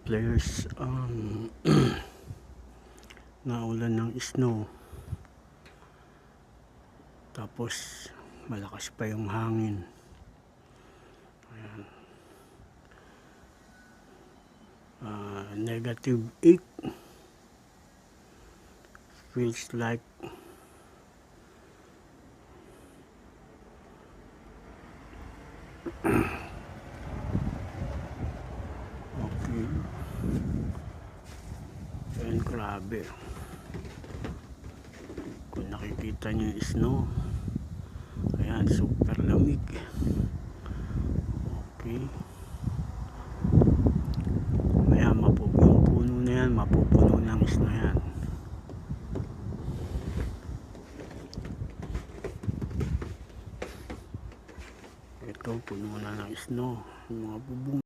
players naulan ng snow, tapos malakas pa yung hangin. Ayan. -8 feels like okay. Ayan, grabe. Kung nakikita nyo yung snow, ayan, super lamig. Okay. Ayan, yung puno na yan, mapupuno ng snow yan. Ito, puno na ng snow, yung mga bubong.